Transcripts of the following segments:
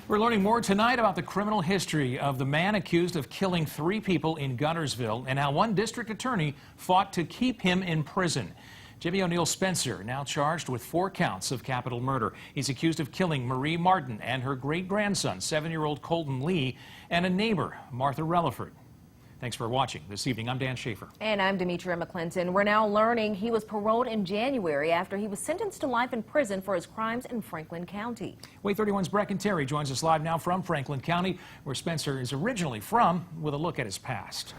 We're learning more tonight about the criminal history of the man accused of killing 3 people in Guntersville and how one district attorney fought to keep him in prison. Jimmy O'Neill Spencer now charged with 4 counts of capital murder. He's accused of killing Marie Martin and her great-grandson, 7-year-old Colton Lee, and a neighbor, Martha Relaford. Thanks for watching this evening. I'm Dan Schaefer. And I'm Demetria McClinton. We're now learning he was paroled in January after he was sentenced to life in prison for his crimes in Franklin County. WAAY 31's Brecken Terry joins us live now from Franklin County, where Spencer is originally from, with a look at his past.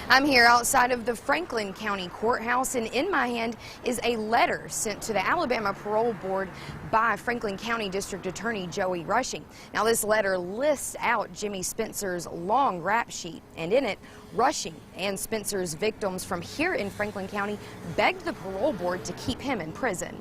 I'm here outside of the Franklin County Courthouse, and in my hand is a letter sent to the Alabama Parole Board by Franklin County District Attorney Joey Rushing. Now, this letter lists out Jimmy Spencer's long rap sheet, and in it, Rushing and Spencer's victims from here in Franklin County begged the parole board to keep him in prison.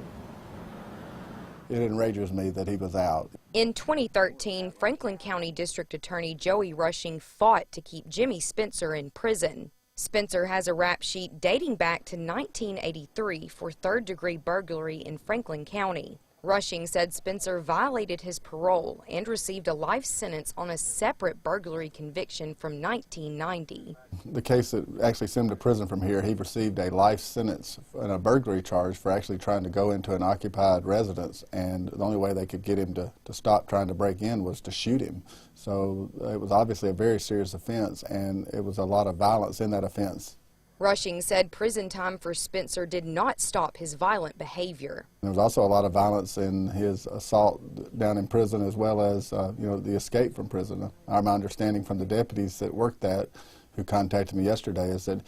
It enrages me that he was out. In 2013, Franklin County District Attorney Joey Rushing fought to keep Jimmy Spencer in prison. Spencer has a rap sheet dating back to 1983 for third-degree burglary in Franklin County. Rushing said Spencer violated his parole and received a life sentence on a separate burglary conviction from 1990. The case that actually sent him to prison from here, he received a life sentence and a burglary charge for actually trying to go into an occupied residence, and the only way they could get him to stop trying to break in was to shoot him. So it was obviously a very serious offense, and it was a lot of violence in that offense. Rushing said prison time for Spencer did not stop his violent behavior. There was also a lot of violence in his assault down in prison, as well as the escape from prison. My understanding from the deputies that worked that, who contacted me yesterday, is that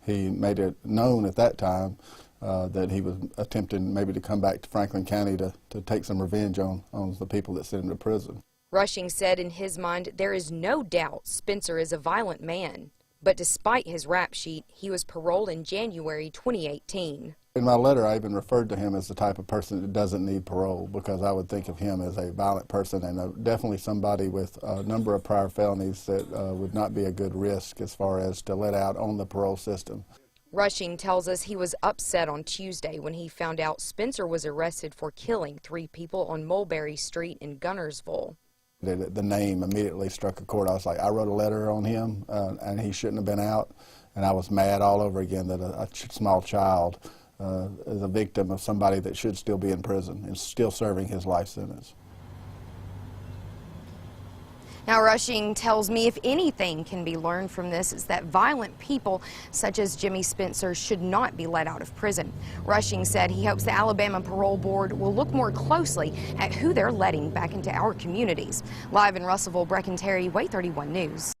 he made it known at that time that he was attempting maybe to come back to Franklin County to take some revenge on the people that sent him to prison. Rushing said in his mind there is no doubt Spencer is a violent man. But despite his rap sheet, he was paroled in January 2018. In my letter, I even referred to him as the type of person that doesn't need parole, because I would think of him as a violent person and definitely somebody with a number of prior felonies that would not be a good risk as far as to let out on the parole system. Rushing tells us he was upset on Tuesday when he found out Spencer was arrested for killing 3 people on Mulberry Street in Guntersville. The name immediately struck a chord. I was like, I wrote a letter on him, and he shouldn't have been out. And I was mad all over again that a small child is a victim of somebody that should still be in prison and still serving his life sentence. Now, Rushing tells me if anything can be learned from this, is that violent people such as Jimmy Spencer should not be let out of prison. Rushing said he hopes the Alabama Parole Board will look more closely at who they're letting back into our communities. Live in Russellville, Brecken Terry, WAAY 31 News.